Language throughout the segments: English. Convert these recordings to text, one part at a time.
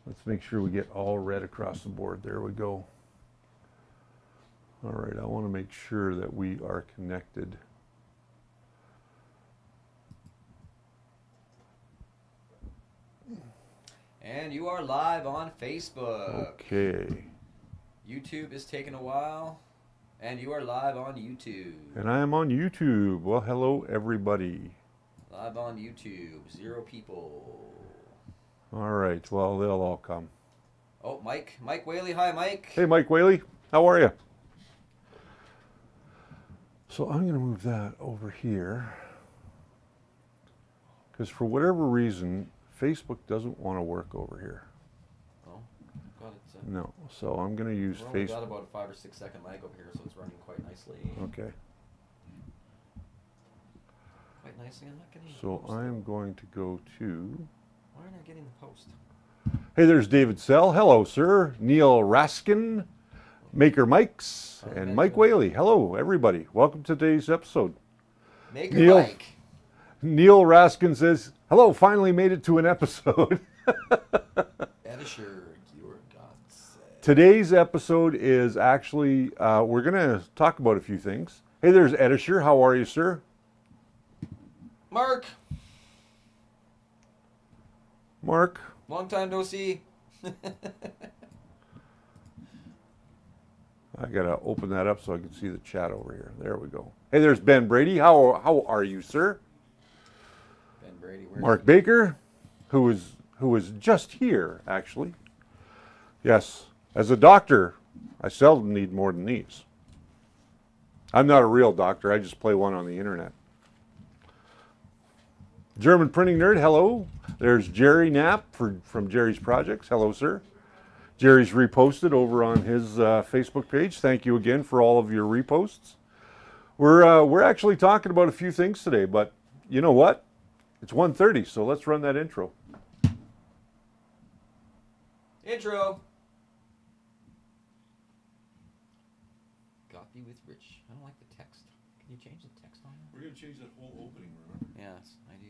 Let's make sure we get all red across the board. There we go. All right, I want to make sure that we are connected. And you are live on Facebook. Okay. YouTube is taking a while. And you are live on YouTube. And I am on YouTube. Well, hello, everybody. Live on YouTube. 0 people. All right. Well, they'll all come. Oh, Mike. Mike Whaley. Hi, Mike. Hey, Mike Whaley. How are you? So I'm going to move that over here. Because for whatever reason, Facebook doesn't want to work over here. Oh, got it. No. So I'm going to use Facebook. We've got about a 5 or 6 second lag over here, so it's running quite nicely. Okay. Quite nicely. I'm not getting So I am going to go to... Why aren't I getting the post? Hey, there's David Sell. Hello, sir. Neil Raskin, Maker Mikes, and Mike Whaley. Hello, everybody. Welcome to today's episode. Maker Mike. Neil Raskin says, hello, finally made it to an episode. Edisher, your gods. Today's episode is actually, we're going to talk about a few things. Hey, there's Edisher. How are you, sir? Mark. Mark. Long time no see. I got to open that up so I can see the chat over here. There we go. Hey, there's Ben Brady. How are you, sir? Ben Brady. Mark Baker, who was just here, actually. Yes, as a doctor, I seldom need more than these. I'm not a real doctor. I just play one on the internet. German Printing Nerd, hello. There's Jerry Knapp from Jerry's Projects. Hello, sir. Jerry's reposted over on his Facebook page. Thank you again for all of your reposts. We're actually talking about a few things today, but you know what? It's 1:30, so let's run that intro. Intro. Coffee with Rich. I don't like the text. Can you change the text on that? We're going to change that whole opening, remember? Yes, I do.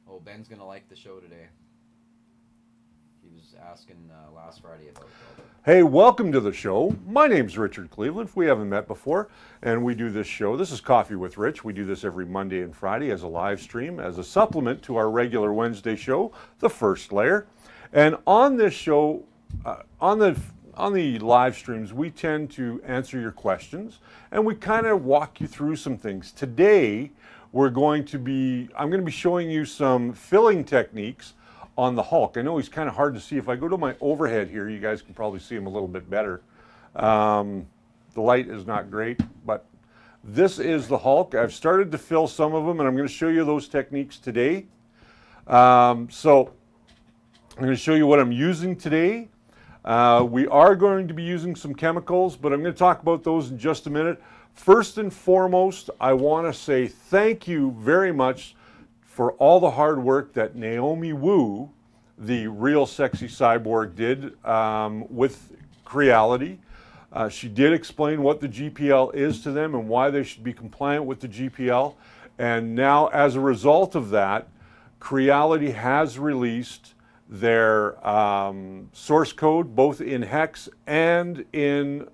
Oh, Ben's going to like the show today. He was asking last Friday about it. Hey, welcome to the show. My name's Richard Cleveland, if we haven't met before, and we do this show. This is Coffee with Rich. We do this every Monday and Friday as a live stream, as a supplement to our regular Wednesday show, The First Layer. And on this show, on the live streams, we tend to answer your questions, and we kind of walk you through some things. Today, I'm going to be showing you some filling techniques on the Hulk. I know he's kind of hard to see. If I go to my overhead here, you guys can probably see him a little bit better. The light is not great, but this is the Hulk. I've started to fill some of them, and I'm going to show you those techniques today. So I'm going to show you what I'm using today. We are going to be using some chemicals, but I'm going to talk about those in just a minute. First and foremost, I want to say thank you very much for all the hard work that Naomi Wu, the Real Sexy Cyborg, did with Creality. She did explain what the GPL is to them and why they should be compliant with the GPL. And now, as a result of that, Creality has released their source code, both in hex and in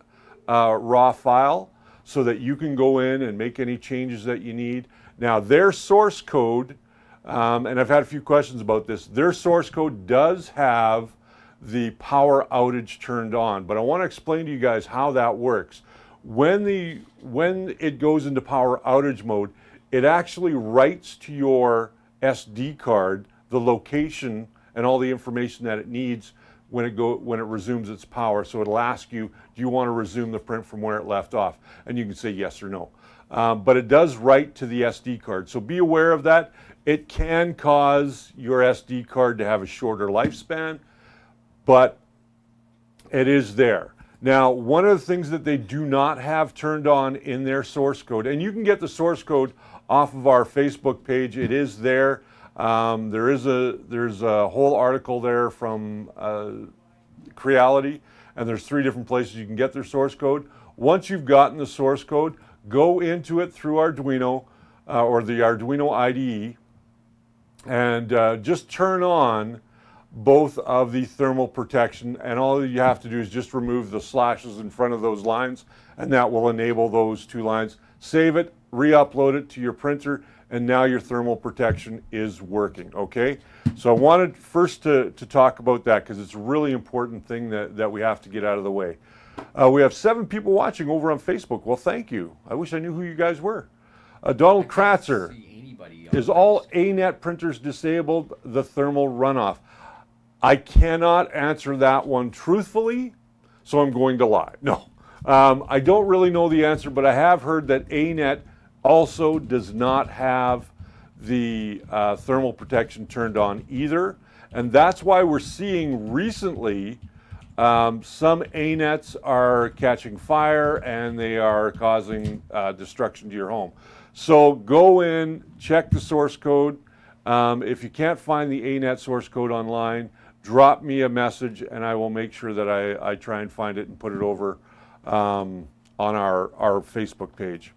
raw file, so that you can go in and make any changes that you need. Now, their source code, and I've had a few questions about this, their source code does have the power outage turned on, but I want to explain to you guys how that works. When it goes into power outage mode, it actually writes to your SD card the location and all the information that it needs when it resumes its power. So it'll ask you, do you want to resume the print from where it left off? And you can say yes or no. But it does write to the SD card. So be aware of that. It can cause your SD card to have a shorter lifespan, but it is there. Now, one of the things that they do not have turned on in their source code, and you can get the source code off of our Facebook page. It is there. There's a whole article there from Creality, and there's 3 different places you can get their source code. Once you've gotten the source code, go into it through Arduino or the Arduino IDE, and just turn on both of the thermal protection, and all you have to do is just remove the slashes in front of those lines, and that will enable those 2 lines. Save it, re-upload it to your printer, and now your thermal protection is working, okay? So I wanted first to talk about that because it's a really important thing that we have to get out of the way. We have 7 people watching over on Facebook. Well, thank you. I wish I knew who you guys were. Donald Kratzer, is all ANET printers disabled the thermal runoff? I cannot answer that one truthfully, so I'm going to lie. No, I don't really know the answer, but I have heard that ANET also does not have the thermal protection turned on either, and that's why we're seeing recently some ANETs are catching fire and they are causing destruction to your home. So go in, check the source code. If you can't find the ANET source code online, drop me a message and I will make sure that I try and find it and put it over on our Facebook page.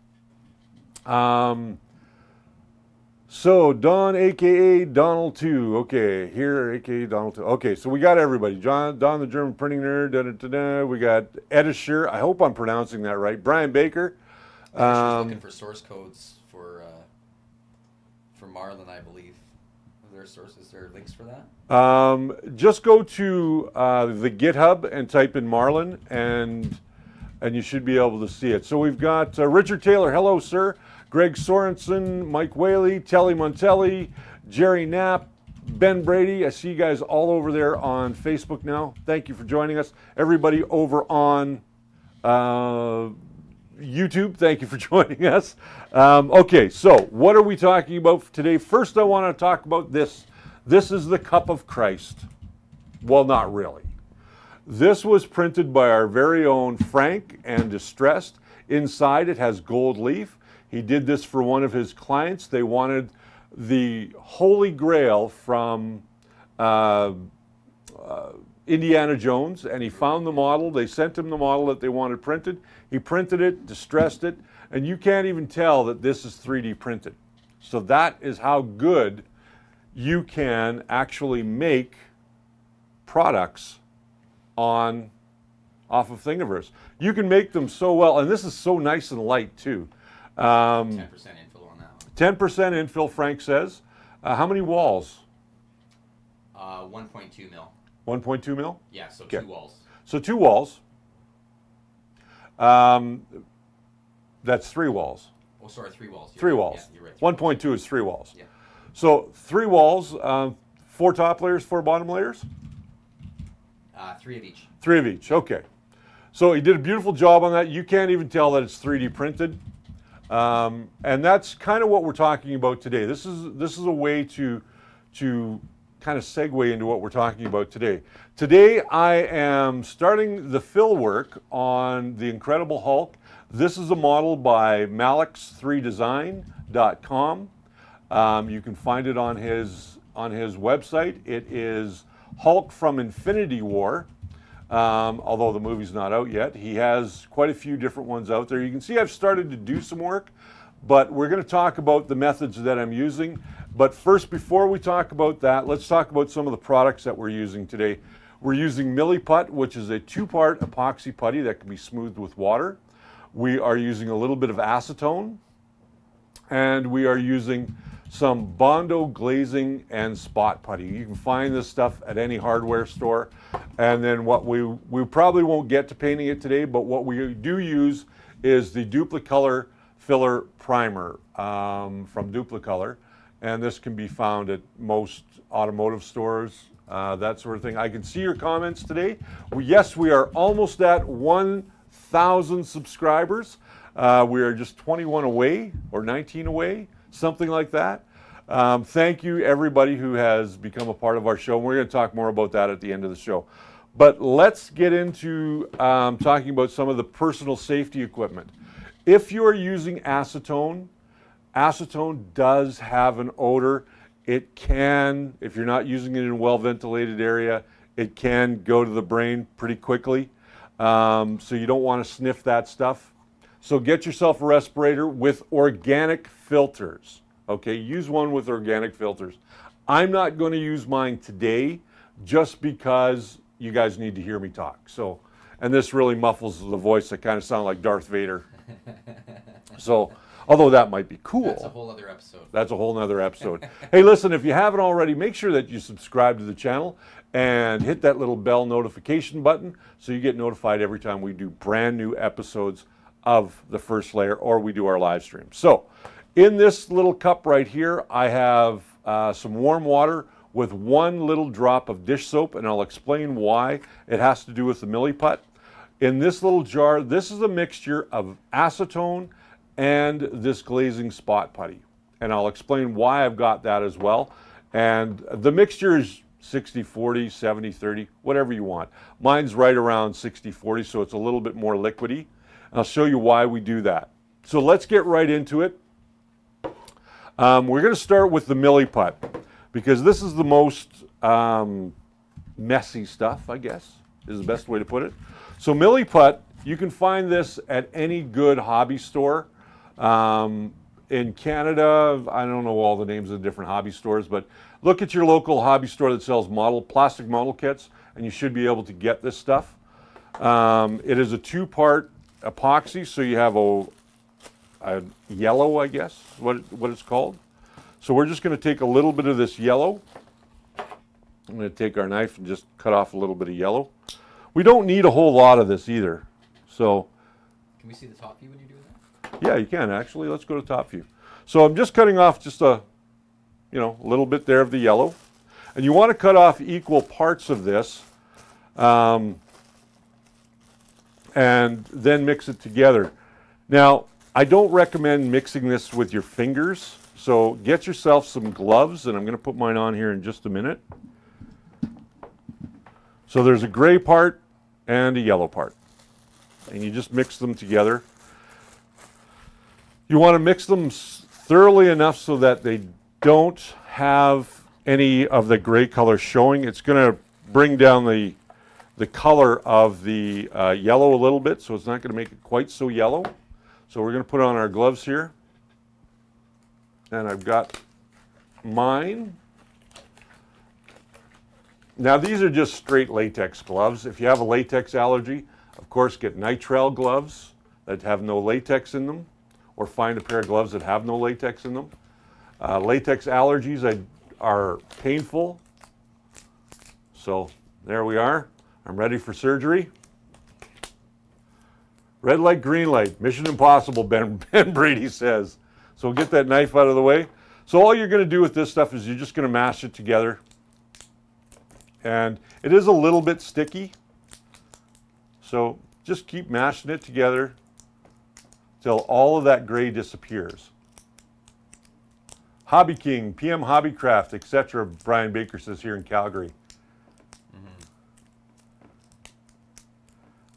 So Don, aka Donald 2, okay, here, aka Donald 2. Okay, so we got everybody. Don the German printing nerd. We got Edisher. I hope I'm pronouncing that right. Brian Baker. Looking for source codes for Marlin, I believe. Is there links for that? Just go to the GitHub and type in Marlin, and you should be able to see it. So we've got Richard Taylor, hello sir, Greg Sorensen, Mike Whaley, Telly Montelli, Jerry Knapp, Ben Brady. I see you guys all over there on Facebook now. Thank you for joining us. Everybody over on YouTube, thank you for joining us. Okay, so what are we talking about today? First, I want to talk about this. This is the Cup of Christ. Well, not really. This was printed by our very own Frank and Distressed. Inside it has gold leaf. He did this for one of his clients. They wanted the Holy Grail from Indiana Jones, and he found the model. They sent him the model that they wanted printed. He printed it, distressed it, and you can't even tell that this is 3D printed. So that is how good you can actually make products off of Thingiverse. You can make them so well, and this is so nice and light too. 10% infill on that one. 10% infill, Frank says. How many walls? 1.2 mil. 1.2 mil? Yeah, so okay. 2 walls. So 2 walls. That's 3 walls. Oh, sorry, 3 walls. 3 walls. Yeah, you're right. 1.2 is 3 walls. Yeah. So 3 walls, 4 top layers, 4 bottom layers? 3 of each. 3 of each, okay. So he did a beautiful job on that. You can't even tell that it's 3D printed. And that's kind of what we're talking about today. This is a way to kind of segue into what we're talking about today. Today I am starting the fill work on the Incredible Hulk. This is a model by malix3design.com. You can find it on his website. It is Hulk from Infinity War. Although the movie's not out yet. He has quite a few different ones out there. You can see I've started to do some work, but we're going to talk about the methods that I'm using. But first, before we talk about that, let's talk about some of the products that we're using today. We're using Milli-Putt, which is a 2-part epoxy putty that can be smoothed with water. We are using a little bit of acetone, and we are using some Bondo glazing and spot putty. You can find this stuff at any hardware store. And then what we probably won't get to painting it today, but what we do use is the Duplicolor Filler Primer from Duplicolor. And this can be found at most automotive stores, that sort of thing. I can see your comments today. Yes, we are almost at 1,000 subscribers. We are just 21 away or 19 away, something like that. Thank you everybody who has become a part of our show. We're going to talk more about that at the end of the show. But let's get into talking about some of the personal safety equipment. If you are using acetone, acetone does have an odor. It can, if you're not using it in a well-ventilated area, it can go to the brain pretty quickly. So you don't want to sniff that stuff. So get yourself a respirator with organic filters. Okay, use one with organic filters. I'm not going to use mine today just because you guys need to hear me talk. So, and this really muffles the voice. I kind of sound like Darth Vader. So, although that might be cool. That's a whole other episode. That's a whole nother episode. Hey, listen, if you haven't already, make sure that you subscribe to the channel and hit that little bell notification button so you get notified every time we do brand new episodes of The First Layer or we do our live stream. So, in this little cup right here, I have some warm water with 1 little drop of dish soap, and I'll explain why. It has to do with the Milli-Putt. In this little jar, this is a mixture of acetone and this glazing spot putty. And I'll explain why I've got that as well. And the mixture is 60-40, 70-30, whatever you want. Mine's right around 60-40, so it's a little bit more liquidy. And I'll show you why we do that. So let's get right into it. We're going to start with the Milli-Putt because this is the most messy stuff, I guess, is the best way to put it. So Milli-Putt, you can find this at any good hobby store. In Canada, I don't know all the names of the different hobby stores, but look at your local hobby store that sells plastic model kits, and you should be able to get this stuff. It is a 2-part epoxy, so you have a yellow, I guess, what it's called. So we're just going to take a little bit of this yellow. I'm going to take our knife and just cut off a little bit of yellow. We don't need a whole lot of this either. So, can we see the top view when you do that? Yeah, you can actually. Let's go to top view. So I'm just cutting off just a little bit there of the yellow. And you want to cut off equal parts of this and then mix it together. Now, I don't recommend mixing this with your fingers. So get yourself some gloves, and I'm going to put mine on here in just a minute. So there's a gray part and a yellow part. And you just mix them together. You want to mix them thoroughly enough so that they don't have any of the gray color showing. It's going to bring down the color of the yellow a little bit, so it's not going to make it quite so yellow. So we're going to put on our gloves here. And I've got mine. Now these are just straight latex gloves. If you have a latex allergy, of course get nitrile gloves that have no latex in them, or find a pair of gloves that have no latex in them. Latex allergies are painful. So there we are. I'm ready for surgery. Red light, green light. Mission impossible, Ben Brady says. So we'll get that knife out of the way. So all you're going to do with this stuff is you're just going to mash it together. And it is a little bit sticky. So just keep mashing it together till all of that gray disappears. Hobby King, PM Hobbycraft, etc. Brian Baker says here in Calgary.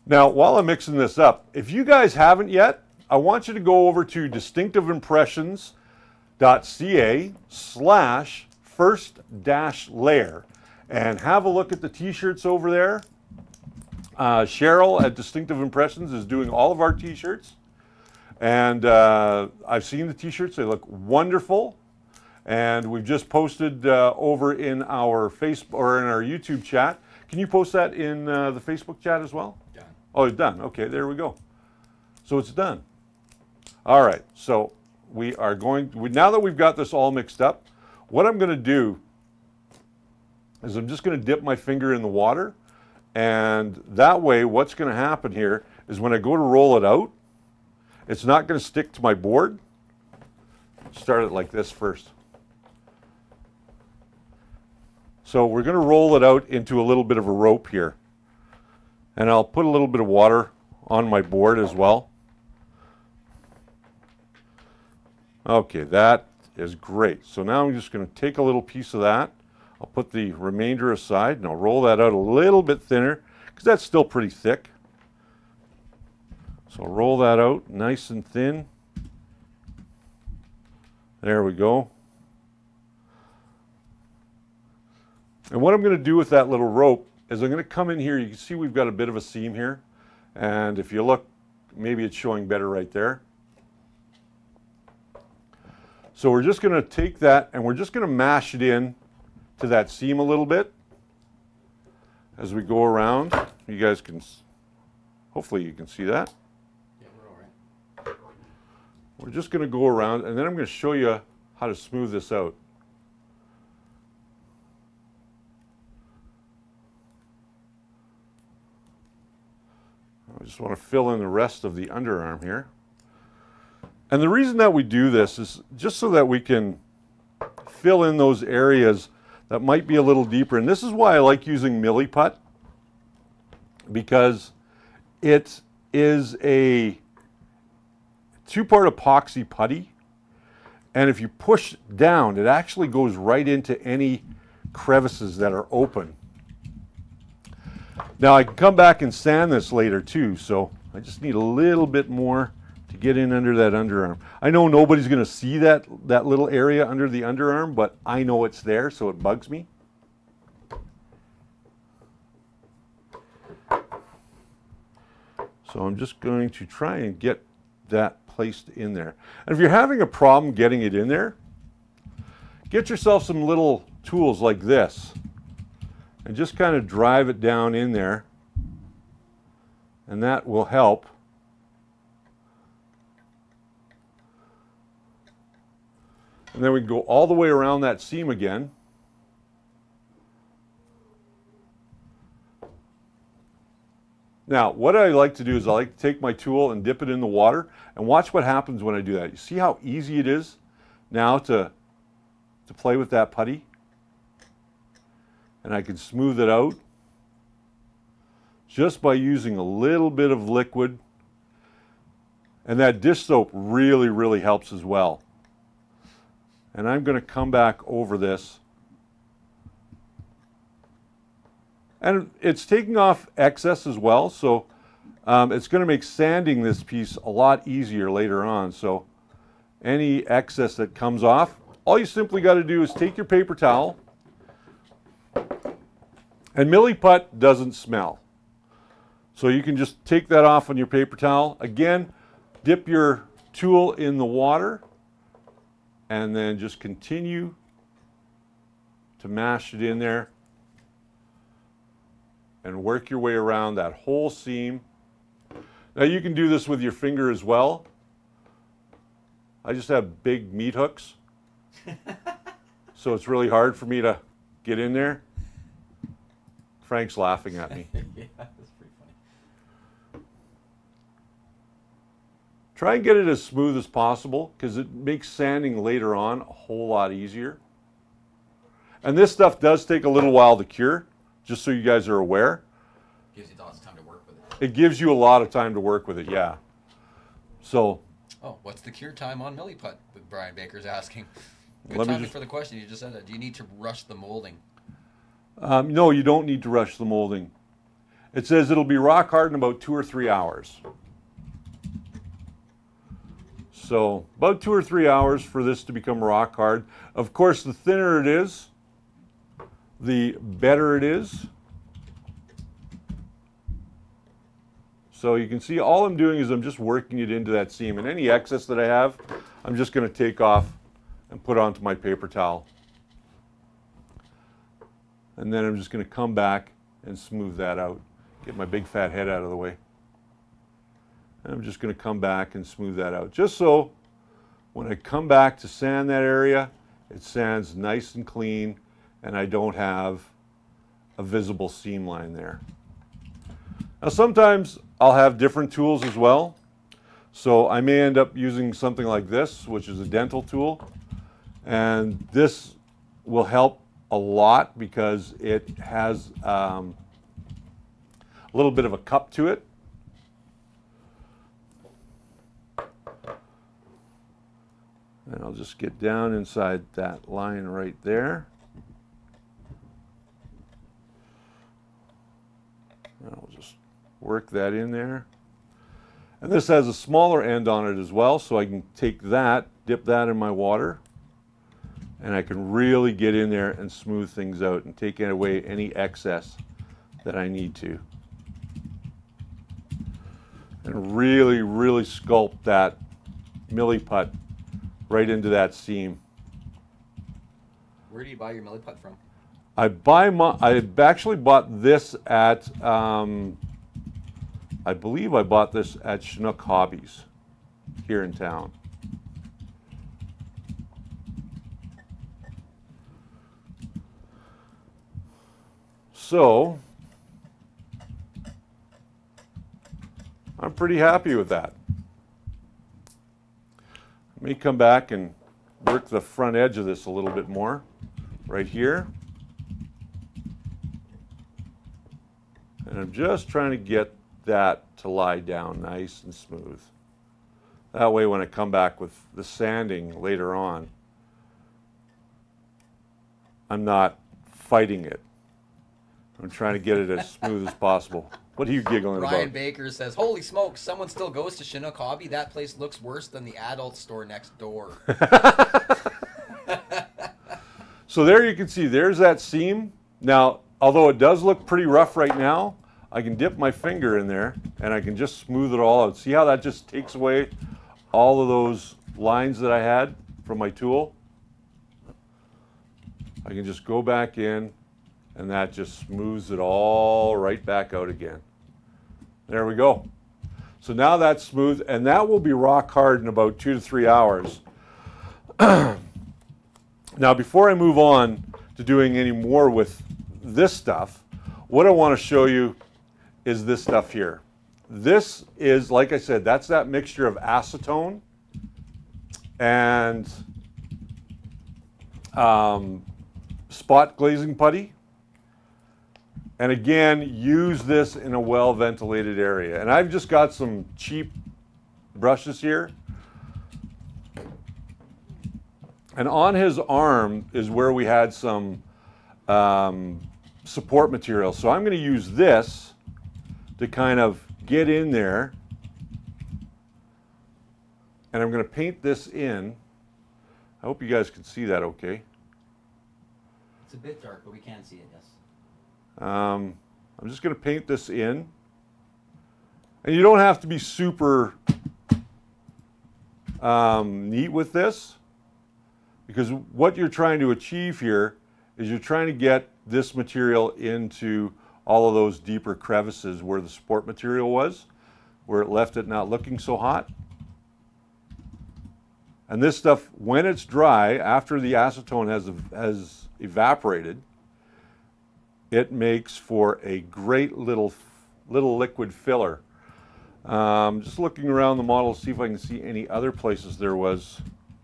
Now, while I'm mixing this up, if you guys haven't yet, I want you to go over to distinctiveimpressions.ca/first-layer and have a look at the t-shirts over there. Cheryl at Distinctive Impressions is doing all of our t-shirts. And I've seen the t-shirts. They look wonderful. And we've just posted over in our Facebook or in our YouTube chat. Can you post that in the Facebook chat as well? Done. Oh, it's done. Okay, there we go. So it's done. All right. So we are going, now that we've got this all mixed up, what I'm going to do is I'm just going to dip my finger in the water. And that way, what's going to happen here is when I go to roll it out, it's not going to stick to my board. Start it like this first. So we're going to roll it out into a little bit of a rope here. And I'll put a little bit of water on my board as well. Okay, that is great. So now I'm just going to take a little piece of that. I'll put the remainder aside and I'll roll that out a little bit thinner because that's still pretty thick. So I'll roll that out nice and thin. There we go. And what I'm going to do with that little rope is I'm going to come in here. You can see we've got a bit of a seam here. And if you look, maybe it's showing better right there. So we're just going to take that and we're just going to mash it in to that seam a little bit. as we go around. You guys can, hopefully you can see that. Yeah, we're all right. We're just going to go around, and then I'm going to show you how to smooth this out. I just want to fill in the rest of the underarm here. And the reason that we do this is just so that we can fill in those areas that might be a little deeper. And this is why I like using Milli-Putt, because it is a 2-part epoxy putty. And if you push down, it actually goes right into any crevices that are open. Now I can come back and sand this later too, so I just need a little bit more to get in under that underarm. I know nobody's going to see that little area under the underarm, but I know it's there, so it bugs me. So I'm just going to try and get that placed in there. And if you're having a problem getting it in there, get yourself some little tools like this and just kind of drive it down in there, and that will help. And then we can go all the way around that seam again. Now, what I like to do is I like to take my tool and dip it in the water and watch what happens when I do that. You see how easy it is now to play with that putty? And I can smooth it out just by using a little bit of liquid. And that dish soap really, really helps as well. And I'm going to come back over this. And it's taking off excess as well, so it's going to make sanding this piece a lot easier later on. So any excess that comes off, all you simply got to do is take your paper towel, and Milli-Putt doesn't smell. So you can just take that off on your paper towel. Again, dip your tool in the water, and then just continue to mash it in there and work your way around that whole seam. Now you can do this with your finger as well. I just have big meat hooks, so it's really hard for me to get in there. Frank's laughing at me. Yeah, that's pretty funny. Try and get it as smooth as possible, because it makes sanding later on a whole lot easier. And this stuff does take a little while to cure, just so you guys are aware. Gives you lots of time to work with it. It gives you a lot of time to work with it, yeah. So. Oh, what's the cure time on Milli-Putt? With Brian Baker's asking. Good Let me timing just, for the question. You just said that. Do you need to rush the molding? No, you don't need to rush the molding. It says it'll be rock hard in about 2 or 3 hours. So about 2 or 3 hours for this to become rock hard. Of course, the thinner it is, the better it is. So you can see all I'm doing is I'm just working it into that seam, and any excess that I have, I'm just going to take off and put onto my paper towel. And then I'm just going to come back and smooth that out. Get my big fat head out of the way. And I'm just going to come back and smooth that out. Just so when I come back to sand that area, it sands nice and clean, and I don't have a visible seam line there. Now sometimes I'll have different tools as well. So I may end up using something like this, which is a dental tool. And this will help a lot because it has a little bit of a cup to it. And I'll just get down inside that line right there. And I'll just work that in there. And this has a smaller end on it as well, so I can take that, dip that in my water, and I can really get in there and smooth things out and take away any excess that I need to. And really, really sculpt that Milli-Putt right into that seam. Where do you buy your Milli-Putt from? I actually bought this at, I believe I bought this at Chinook Hobbies here in town. So, I'm pretty happy with that. Let me come back and work the front edge of this a little bit more, right here. And I'm just trying to get that to lie down nice and smooth. That way when I come back with the sanding later on, I'm not fighting it. I'm trying to get it as smooth as possible. What are you giggling about? Ryan Baker says, holy smokes, someone still goes to Chinook Hobby? That place looks worse than the adult store next door. So there you can see, there's that seam. Now, although it does look pretty rough right now, I can dip my finger in there and I can just smooth it all out. See how that just takes away all of those lines that I had from my tool? I can just go back in and that just smooths it all right back out again. There we go. So now that's smooth, and that will be rock hard in about 2 to 3 hours. Now, before I move on to doing any more with this stuff, what I want to show you is this stuff here. This is, like I said, that's that mixture of acetone and spot glazing putty. And again, use this in a well-ventilated area. And I've just got some cheap brushes here. And on his arm is where we had some support material. So I'm going to use this to kind of get in there. And I'm going to paint this in. I hope you guys can see that okay. It's a bit dark, but we can see it, yes. I'm just going to paint this in. And you don't have to be super neat with this, because what you're trying to achieve here is you're trying to get this material into all of those deeper crevices where the support material was, where it left it not looking so hot. And this stuff, when it's dry, after the acetone has evaporated, it makes for a great little liquid filler. Just looking around the model to see if I can see any other places there was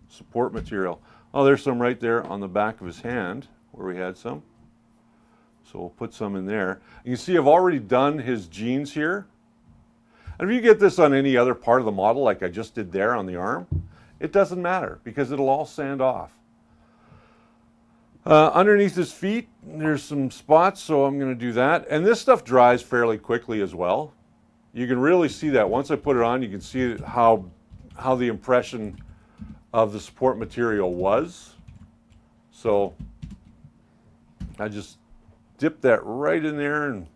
support material. Oh, there's some right there on the back of his hand where we had some. So we'll put some in there. You can see I've already done his jeans here. And if you get this on any other part of the model, like I just did there on the arm, it doesn't matter because it'll all sand off. Underneath his feet, there's some spots, so I'm going to do that. And this stuff dries fairly quickly as well. You can really see that. Once I put it on, you can see how the impression of the support material was. So I just dip that right in there and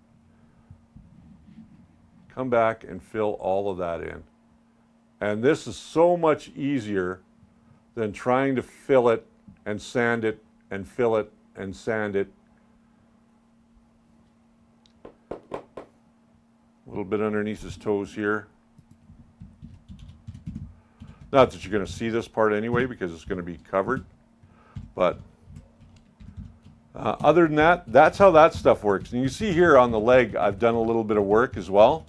come back and fill all of that in. And this is so much easier than trying to fill it and sand it and fill it and sand it. A little bit underneath his toes here. Not that you're going to see this part anyway because it's going to be covered. But other than that, that's how that stuff works. And you see here on the leg, I've done a little bit of work as well.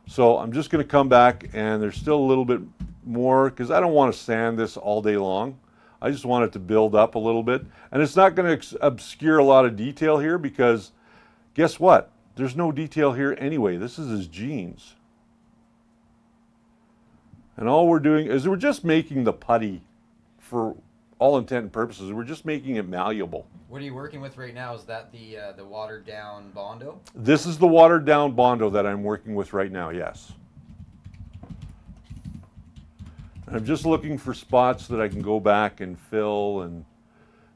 So I'm just going to come back, and there's still a little bit more because I don't want to sand this all day long. I just want it to build up a little bit. And it's not going to obscure a lot of detail here because guess what? There's no detail here anyway. This is his jeans. And all we're doing is we're just making the putty, for all intent and purposes, we're just making it malleable. What are you working with right now? Is that the watered down Bondo? This is the watered down Bondo that I'm working with right now, yes. I'm just looking for spots that I can go back and fill, and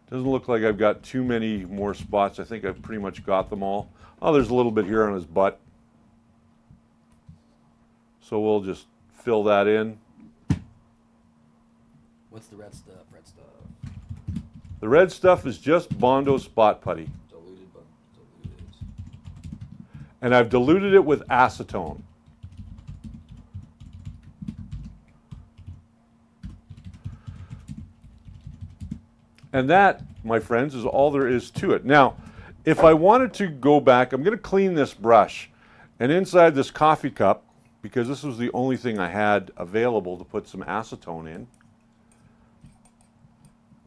it doesn't look like I've got too many more spots. I think I've pretty much got them all. Oh, there's a little bit here on his butt. So we'll just fill that in. What's the red stuff? Red stuff. The red stuff is just Bondo spot putty. Diluted. And I've diluted it with acetone. And that, my friends, is all there is to it. Now, if I wanted to go back, I'm going to clean this brush. And inside this coffee cup, because this was the only thing I had available to put some acetone in,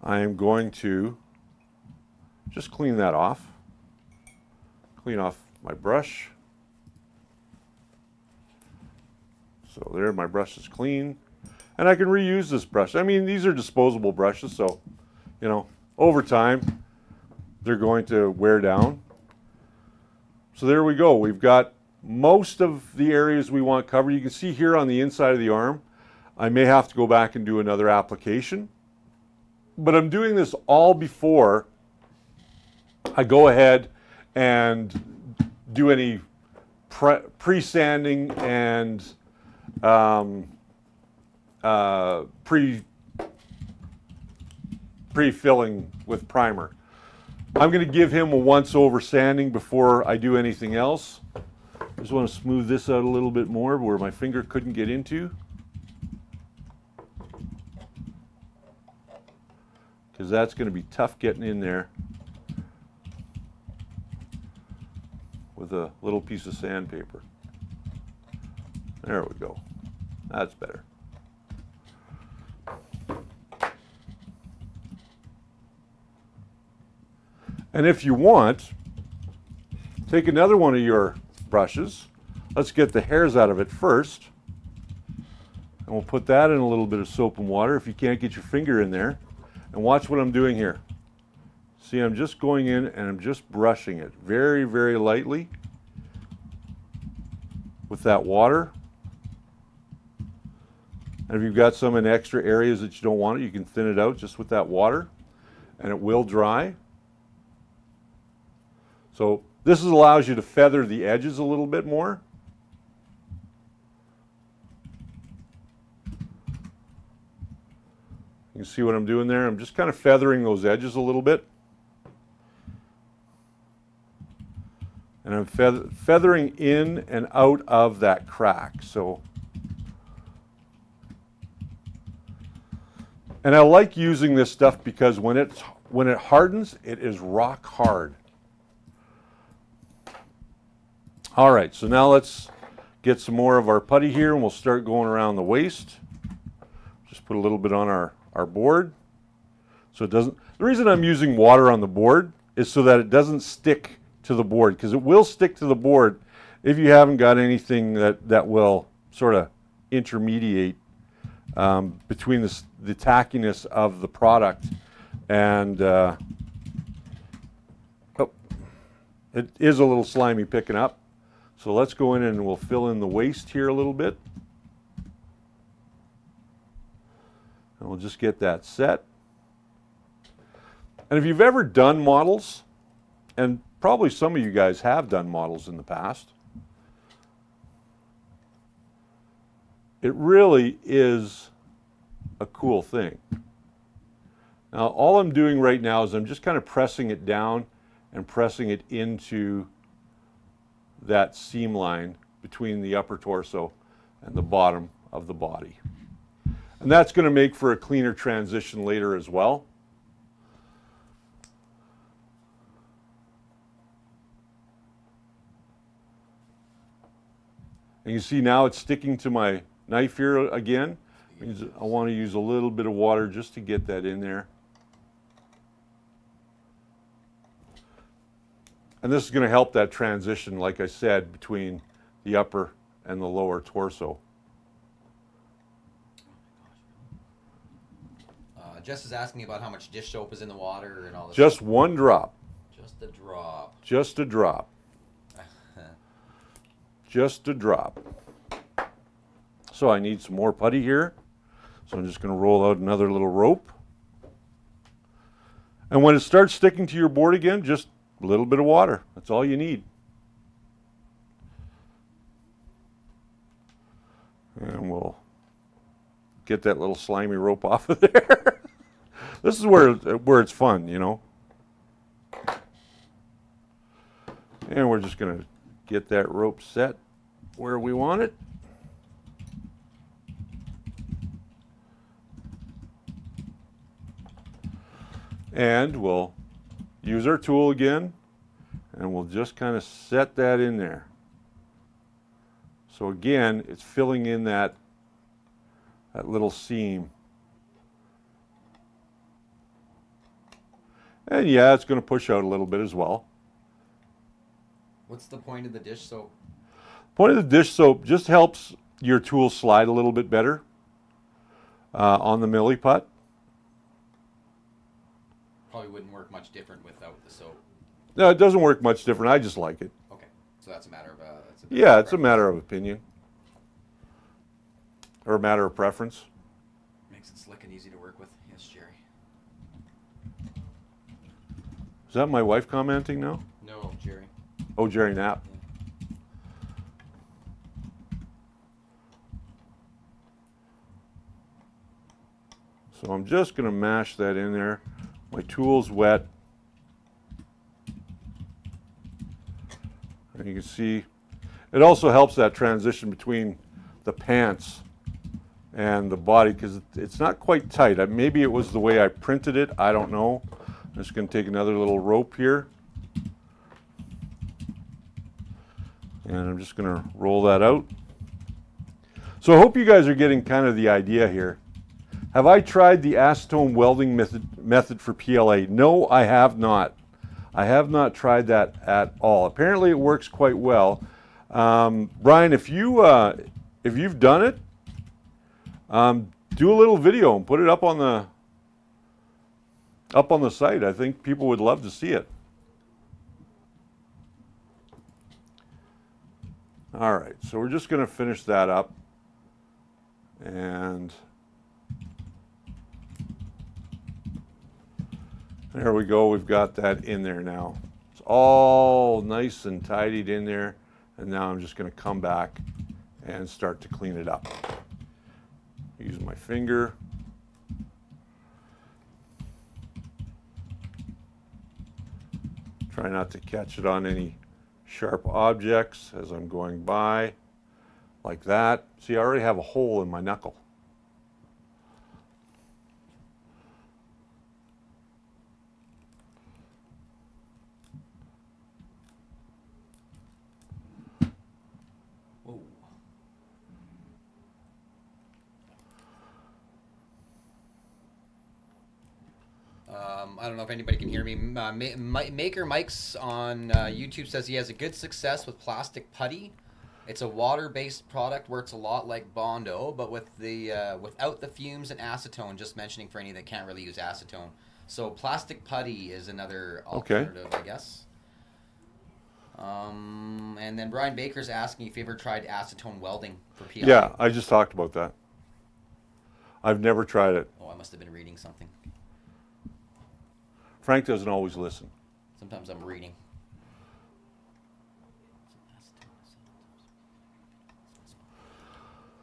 I am going to just clean that off. Clean off my brush. So there, my brush is clean. And I can reuse this brush. I mean, these are disposable brushes, so, you know, over time, they're going to wear down. So there we go. We've got most of the areas we want covered. You can see here on the inside of the arm, I may have to go back and do another application. But I'm doing this all before I go ahead and do any pre-sanding and pre-filling with primer. I'm going to give him a once-over sanding before I do anything else. I just want to smooth this out a little bit more where my finger couldn't get into. Because that's going to be tough getting in there with a little piece of sandpaper. There we go. That's better. And if you want, take another one of your brushes. Let's get the hairs out of it first. And we'll put that in a little bit of soap and water if you can't get your finger in there. And watch what I'm doing here. See, I'm just going in and I'm just brushing it very, very lightly with that water. And if you've got some in extra areas that you don't want it, you can thin it out just with that water and it will dry. So this allows you to feather the edges a little bit more. You can see what I'm doing there. I'm just kind of feathering those edges a little bit. And I'm feathering in and out of that crack. So, and I like using this stuff because when it hardens, it is rock hard. All right, so now let's get some more of our putty here and we'll start going around the waist. Just put a little bit on our board. So it doesn't, the reason I'm using water on the board is so that it doesn't stick to the board, because it will stick to the board if you haven't got anything that will sort of intermediate between the tackiness of the product and oh, it is a little slimy picking up. So let's go in and we'll fill in the waist here a little bit. And we'll just get that set. And if you've ever done models, and probably some of you guys have done models in the past, it really is a cool thing. Now, all I'm doing right now is I'm just kind of pressing it down and pressing it into that seam line between the upper torso and the bottom of the body. And that's going to make for a cleaner transition later as well. And you see now it's sticking to my knife here again. Means I want to use a little bit of water just to get that in there. And this is going to help that transition, like I said, between the upper and the lower torso. Jess is asking about how much dish soap is in the water and all this. Just one drop. Just a drop. Just a drop. Just a drop. So I need some more putty here. So I'm just going to roll out another little rope. And when it starts sticking to your board again, just a little bit of water. That's all you need. And we'll get that little slimy rope off of there. This is where it's fun, you know. And we're just going to get that rope set where we want it. And we'll use our tool again, and we'll just kind of set that in there. So again, it's filling in that little seam. And yeah, it's going to push out a little bit as well. What's the point of the dish soap? Point of the dish soap just helps your tool slide a little bit better on the Milli-Putt. Probably wouldn't work much different without the soap. No, it doesn't work much different. I just like it. Okay, so that's a matter of yeah, it's a matter of opinion or a matter of preference. Makes it slick and easy to work with. Yes, Jerry. Is that my wife commenting now? No, Jerry. Oh, Jerry Knapp. So I'm just going to mash that in there. My tool's wet. And you can see it also helps that transition between the pants and the body because it's not quite tight. Maybe it was the way I printed it. I don't know. I'm just going to take another little rope here. And I'm just going to roll that out. So I hope you guys are getting kind of the idea here. Have I tried the acetone welding method for PLA? No, I have not. I have not tried that at all. Apparently it works quite well. Brian, if you've done it, do a little video and put it up on the site. I think people would love to see it. All right, so we're just going to finish that up. And there we go. We've got that in there now. It's all nice and tidied in there. And now I'm just going to come back and start to clean it up. Use my finger. Try not to catch it on any sharp objects as I'm going by, like that. See, I already have a hole in my knuckle. I don't know if anybody can hear me. Maker Mike's on YouTube says he has a good success with plastic putty. It's a water-based product, works a lot like Bondo, but with the without the fumes and acetone. Just mentioning for any that can't really use acetone. So plastic putty is another alternative, I guess. And then Brian Baker's asking if you ever tried acetone welding for PLA. Yeah, I just talked about that. I've never tried it. Oh, I must have been reading something. Frank doesn't always listen. Sometimes I'm reading.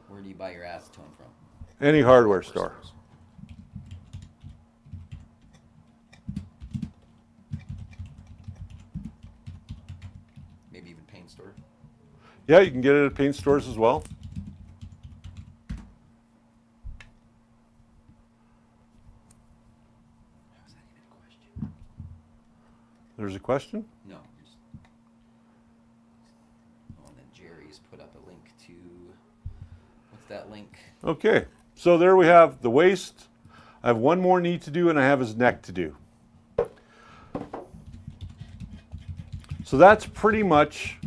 Where do you buy your acetone from? Any hardware store. Maybe even paint store? Yeah, you can get it at paint stores as well. There's a question? No. Oh, and then Jerry's put up a link to, what's that link? Okay, so there we have the waist. I have one more knee to do, and I have his neck to do. So that's pretty much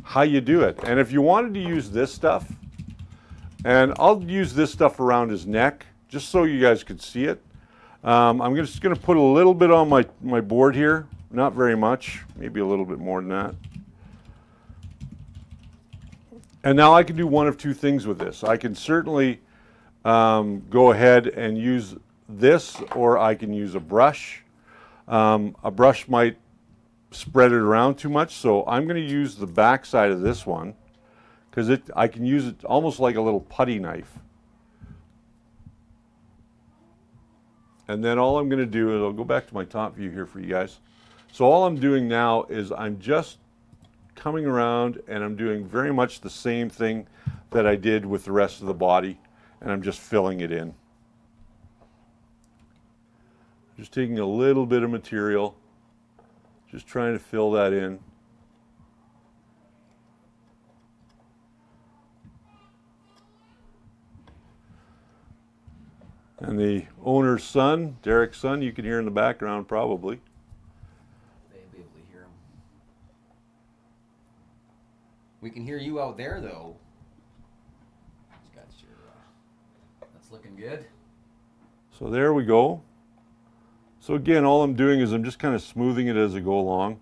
how you do it. And if you wanted to use this stuff, and I'll use this stuff around his neck, just so you guys could see it. I'm just going to put a little bit on my board here. Not very much, maybe a little bit more than that. And now I can do one of two things with this. I can certainly go ahead and use this, or I can use a brush. A brush might spread it around too much, so I'm going to use the back side of this one because I can use it almost like a little putty knife. And then all I'm going to do is I'll go back to my top view here for you guys. So all I'm doing now is I'm just coming around and I'm doing very much the same thing that I did with the rest of the body, and I'm just filling it in. Just taking a little bit of material, just trying to fill that in. And the owner's son, Derek's son, you can hear in the background probably. They'll be able to hear him. We can hear you out there, though. Got your, that's looking good. So there we go. So again, all I'm doing is I'm just kind of smoothing it as I go along.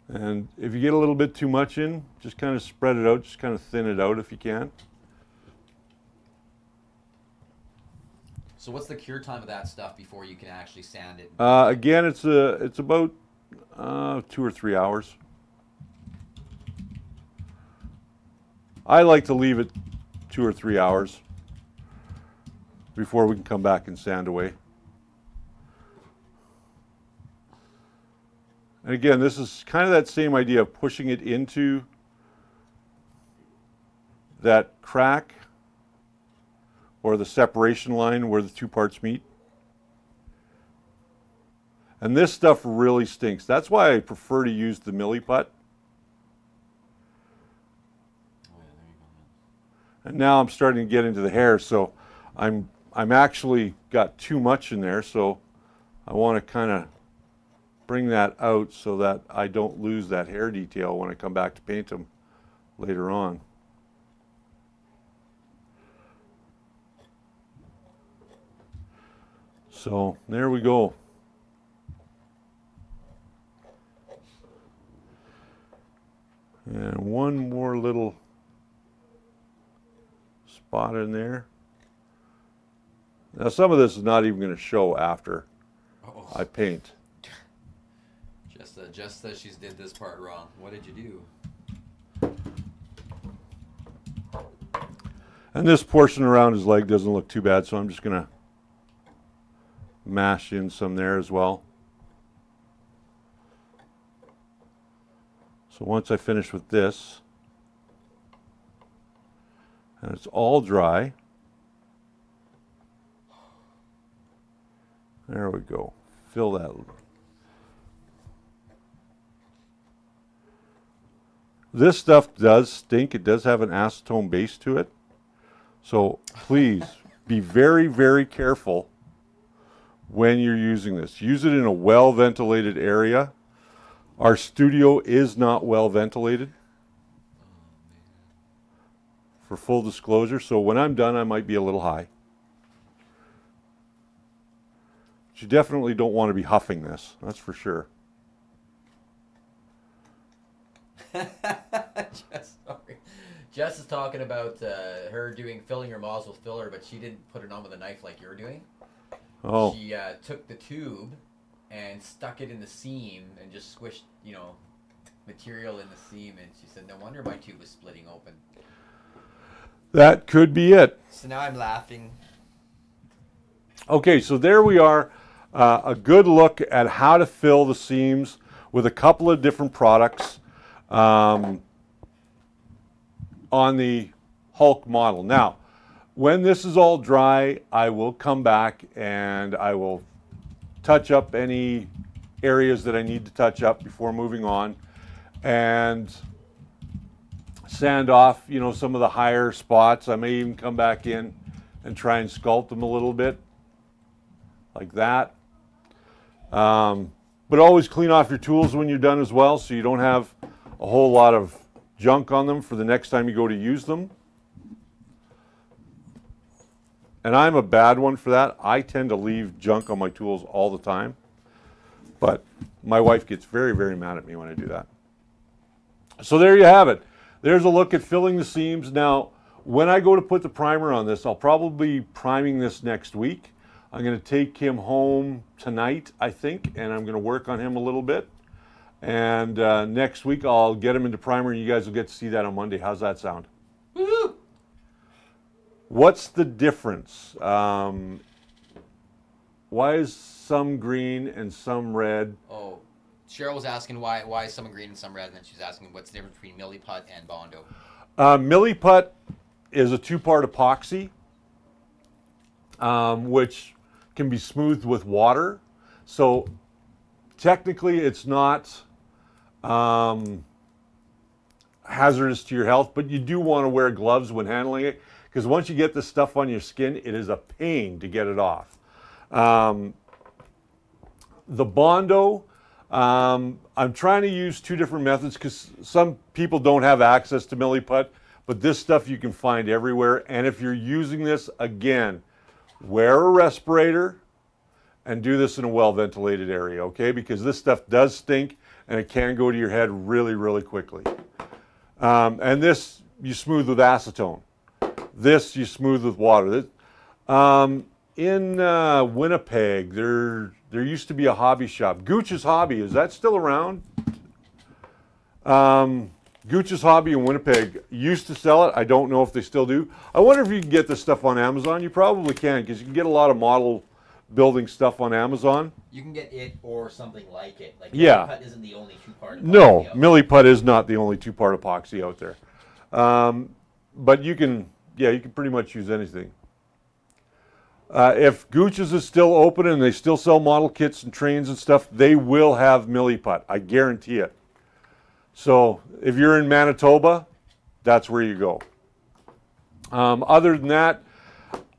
And if you get a little bit too much in, just kind of spread it out, just kind of thin it out if you can. So what's the cure time of that stuff before you can actually sand it? Again, it's about 2 or 3 hours. I like to leave it 2 or 3 hours before we can come back and sand away. And again, this is kind of that same idea of pushing it into that crack or the separation line where the two parts meet. And this stuff really stinks. That's why I prefer to use the Milli-Putt. And now I'm starting to get into the hair, so I'm actually got too much in there, so I want to kind of bring that out so that I don't lose that hair detail when I come back to paint them later on. So there we go. And one more little spot in there. Now some of this is not even going to show after I paint. Just that she's did this part wrong. What did you do? And this portion around his leg doesn't look too bad, so I'm just going to mash in some there as well. So once I finish with this, and it's all dry, there we go. Fill that. This stuff does stink. It does have an acetone base to it. So please be very, very careful when you're using this. Use it in a well-ventilated area. Our studio is not well ventilated, for full disclosure, so when I'm done I might be a little high. But you definitely don't want to be huffing this, that's for sure. Jess is talking about her filling her moths with filler, but she didn't put it on with a knife like you're doing. Oh. She took the tube and stuck it in the seam and just squished, material in the seam, and she said, no wonder my tube was splitting open. That could be it. So now I'm laughing. Okay, so there we are. A good look at how to fill the seams with a couple of different products on the Hulk model. Now, when this is all dry, I will come back and I will touch up any areas that I need to touch up before moving on, and sand off, some of the higher spots. I may even come back in and try and sculpt them a little bit, like that. But always clean off your tools when you're done as well, so you don't have a whole lot of junk on them for the next time you go to use them. And I'm a bad one for that. I tend to leave junk on my tools all the time. But my wife gets very, very mad at me when I do that. So there you have it. There's a look at filling the seams. Now, when I go to put the primer on this, I'll probably be priming this next week. I'm going to take him home tonight, I think, and I'm going to work on him a little bit. And next week I'll get him into primer, and you guys will get to see that on Monday. How's that sound? Woo-hoo! What's the difference? Why is some green and some red? Oh, Cheryl was asking why is some green and some red, and then she's asking what's the difference between Milli-Putt and Bondo. Milli-Putt is a two-part epoxy, which can be smoothed with water. So technically it's not hazardous to your health, but you do want to wear gloves when handling it, because once you get this stuff on your skin, it is a pain to get it off. The Bondo, I'm trying to use two different methods because some people don't have access to Milli-Putt, but this stuff you can find everywhere. And if you're using this, again, wear a respirator and do this in a well-ventilated area, okay? Because this stuff does stink and it can go to your head really, really quickly. And this you smooth with acetone. This you smooth with water. In Winnipeg, there used to be a hobby shop. Gooch's Hobby, is that still around? Gooch's Hobby in Winnipeg used to sell it. I don't know if they still do. I wonder if you can get this stuff on Amazon. You probably can, because you can get a lot of model building stuff on Amazon. You can get it or something like it. Like yeah. Milli-Putt isn't the only two-part epoxy. No, Milli-Putt is not the only two-part epoxy out there. But you can, yeah, you can pretty much use anything. If Gooch's is still open and they still sell model kits and trains and stuff, they will have Milli-Putt. I guarantee it. So if you're in Manitoba, that's where you go. Other than that,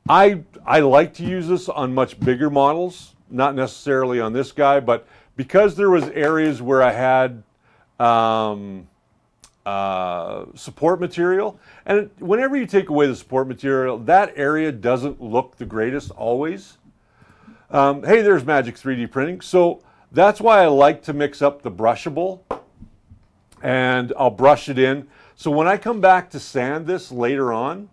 I like to use this on much bigger models, not necessarily on this guy, but because there was areas where I had support material, and whenever you take away the support material, that area doesn't look the greatest always. Hey, there's Magic 3D Printing. So that's why I like to mix up the brushable, and I'll brush it in. So when I come back to sand this later on,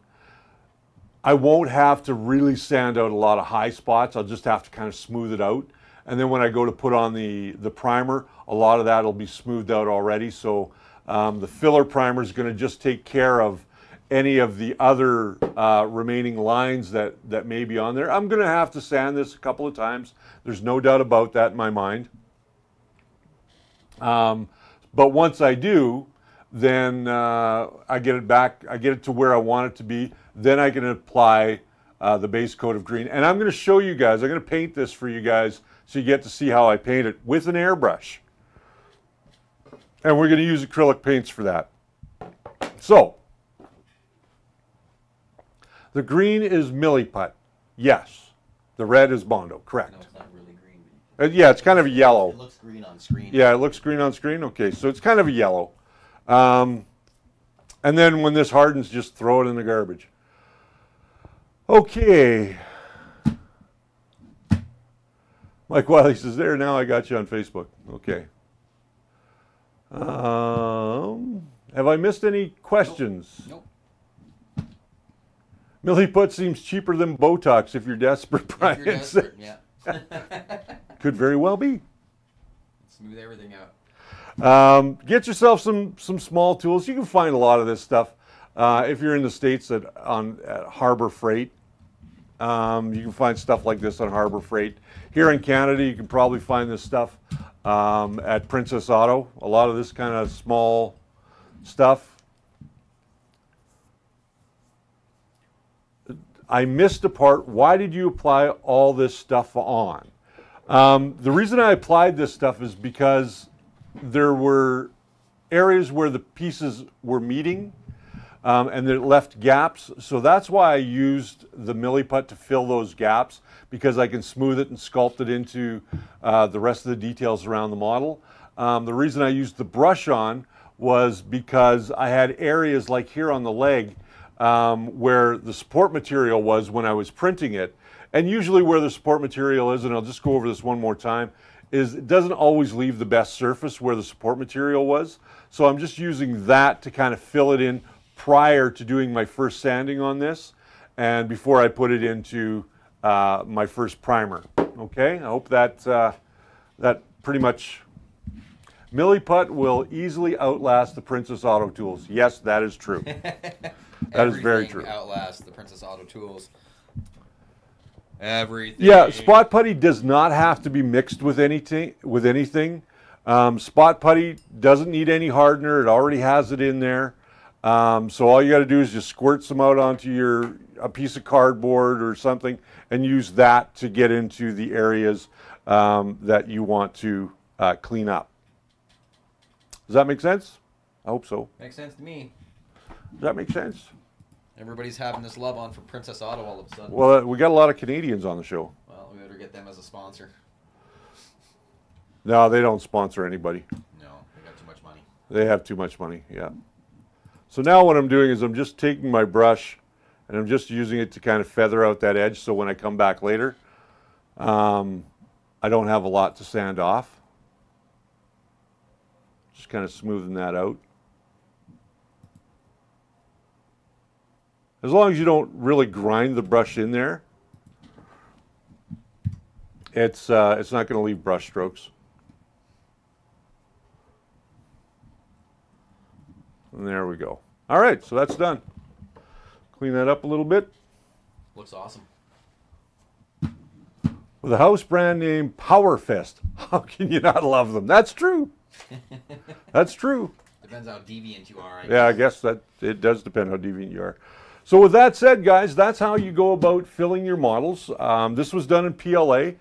I won't have to really sand out a lot of high spots. I'll just have to kind of smooth it out. And then when I go to put on the primer, a lot of that will be smoothed out already. So the filler primer is going to just take care of any of the other remaining lines that may be on there. I'm going to have to sand this a couple of times. There's no doubt about that in my mind. But once I do, then I get it back, I get it to where I want it to be. Then I can apply the base coat of green. And I'm going to show you guys, I'm going to paint this for you guys so you get to see how I paint it with an airbrush. And we're going to use acrylic paints for that. So, the green is Milli-Putt. Yes. The red is Bondo. Correct. No, it's not really green. Yeah, it's kind of a yellow. It looks green on screen. Yeah, it looks green on screen. Okay, so it's kind of a yellow. And then when this hardens, just throw it in the garbage. Okay. Mike Wiley says, there, now I got you on Facebook. Okay. Have I missed any questions? Nope. Milli-Putt seems cheaper than Botox if you're desperate, Brian. If you're desperate, yeah. Could very well be. Smooth everything out. Get yourself some small tools. You can find a lot of this stuff. If you're in the States at Harbor Freight, you can find stuff like this on Harbor Freight. Here in Canada, you can probably find this stuff at Princess Auto. A lot of this kind of small stuff. I missed a part. Why did you apply all this stuff on? The reason I applied this stuff is because there were areas where the pieces were meeting and it left gaps. So that's why I used the Milli-Putt to fill those gaps, because I can smooth it and sculpt it into the rest of the details around the model. The reason I used the brush on was because I had areas like here on the leg where the support material was when I was printing it. And usually where the support material is, and I'll just go over this one more time, is it doesn't always leave the best surface where the support material was. So I'm just using that to kind of fill it in prior to doing my first sanding on this and before I put it into my first primer. Okay, I hope that that pretty much. Milli-Putt will easily outlast the Princess Auto tools. Yes, that is true. That is very true. Outlasts the Princess Auto tools. Everything. Yeah, spot putty does not have to be mixed with anything. Spot putty doesn't need any hardener. It already has it in there. So all you got to do is just squirt some out onto a piece of cardboard or something, and use that to get into the areas that you want to clean up. Does that make sense? I hope so. Makes sense to me. Does that make sense? Everybody's having this love on for Princess Auto all of a sudden. Well, we got a lot of Canadians on the show. Well, we better get them as a sponsor. No, they don't sponsor anybody. No, they got too much money. They have too much money, yeah. So now what I'm doing is I'm just taking my brush and I'm just using it to kind of feather out that edge, so when I come back later, I don't have a lot to sand off. Just kind of smoothing that out. As long as you don't really grind the brush in there, it's not going to leave brush strokes. And there we go. All right, so that's done. Clean that up a little bit. Looks awesome. With a house brand name Powerfest. How can you not love them? That's true. That's true. Depends how deviant you are. I guess that it does depend how deviant you are. So with that said, guys, that's how you go about filling your models. This was done in PLA,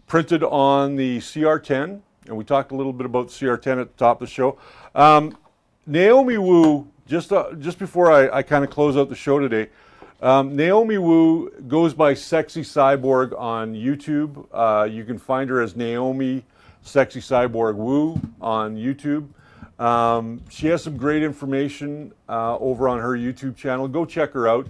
printed on the CR10, and we talked a little bit about CR10 at the top of the show. Naomi Wu, just before I kind of close out the show today, Naomi Wu goes by Sexy Cyborg on YouTube. You can find her as Naomi Sexy Cyborg Wu on YouTube. She has some great information over on her YouTube channel. Go check her out.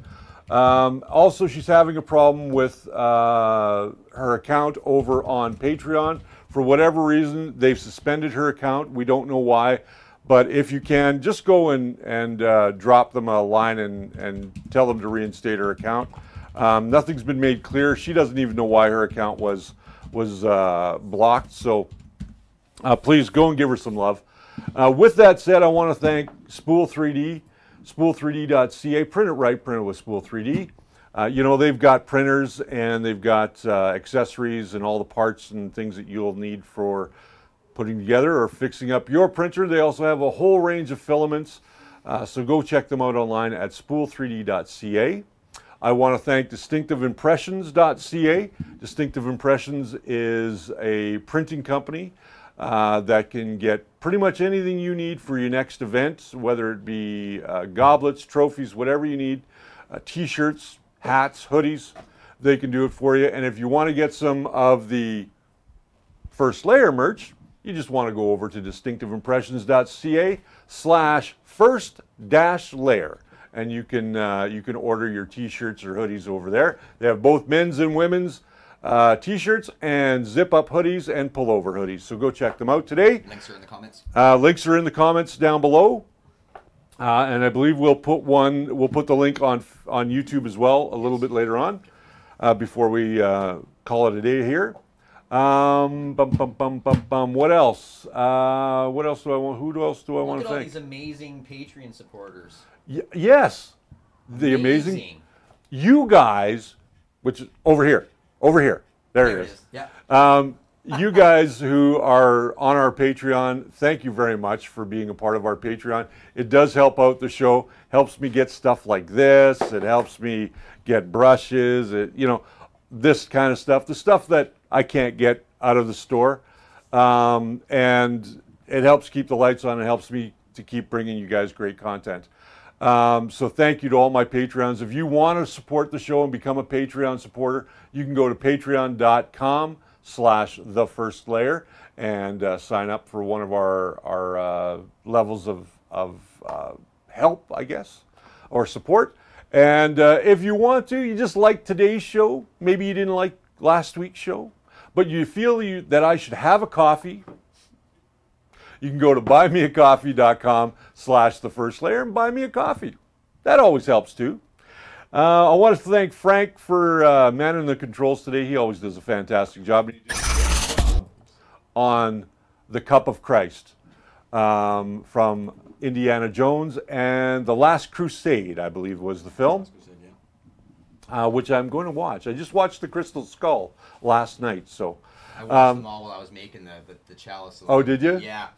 Also, she's having a problem with her account over on Patreon. For whatever reason, they've suspended her account. We don't know why. But if you can, just go and drop them a line and tell them to reinstate her account. Nothing's been made clear. She doesn't even know why her account was blocked. So please go and give her some love. With that said, I want to thank Spool 3D, spool3d.ca. Print it right, print it with Spool 3D. You know, they've got printers and they've got accessories and all the parts and things that you'll need for putting together or fixing up your printer. They also have a whole range of filaments. So go check them out online at spool3d.ca. I want to thank distinctiveimpressions.ca. Distinctive Impressions is a printing company that can get pretty much anything you need for your next event, whether it be goblets, trophies, whatever you need, t-shirts, hats, hoodies, they can do it for you. And if you want to get some of the First Layer merch, you just want to go over to distinctiveimpressions.ca/first-layer, and you can order your t-shirts or hoodies over there. They have both men's and women's t-shirts and zip-up hoodies and pullover hoodies. So go check them out today. Links are in the comments. Links are in the comments down below. And I believe we'll put the link on YouTube as well a little bit later on before we call it a day here. What else? What else do I want? Who else do I want to thank? Look at all these amazing Patreon supporters. Yes. The amazing. You guys, which is over here. There it is. Yeah. You guys who are on our Patreon, thank you very much for being a part of our Patreon. It does help out the show. Helps me get stuff like this. It helps me get brushes. This kind of stuff. The stuff that I can't get out of the store. And it helps keep the lights on. It helps me to keep bringing you guys great content. So thank you to all my Patreons. If you want to support the show and become a Patreon supporter, you can go to patreon.com/thefirstlayer and sign up for one of our levels of help, I guess, or support. And if you want to, you just like today's show, maybe you didn't like last week's show, but you feel that I should have a coffee, you can go to buymeacoffee.com/thefirstlayer and buy me a coffee. That always helps too. I want to thank Frank for manning the controls today. He always does a fantastic job on the Cup of Christ. from Indiana Jones and The Last Crusade, I believe was the film, which I'm going to watch. I just watched The Crystal Skull last night, so. I watched them all while I was making the chalice. Oh, did you? Yeah.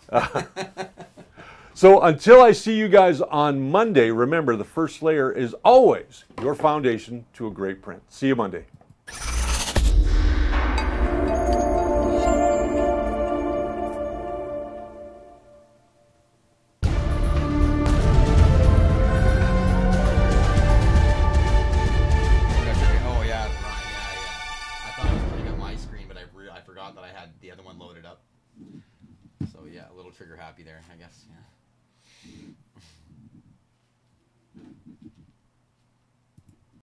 So until I see you guys on Monday, remember the first layer is always your foundation to a great print. See you Monday. I forgot that I had the other one loaded up. So yeah, a little trigger happy there, I guess. Yeah.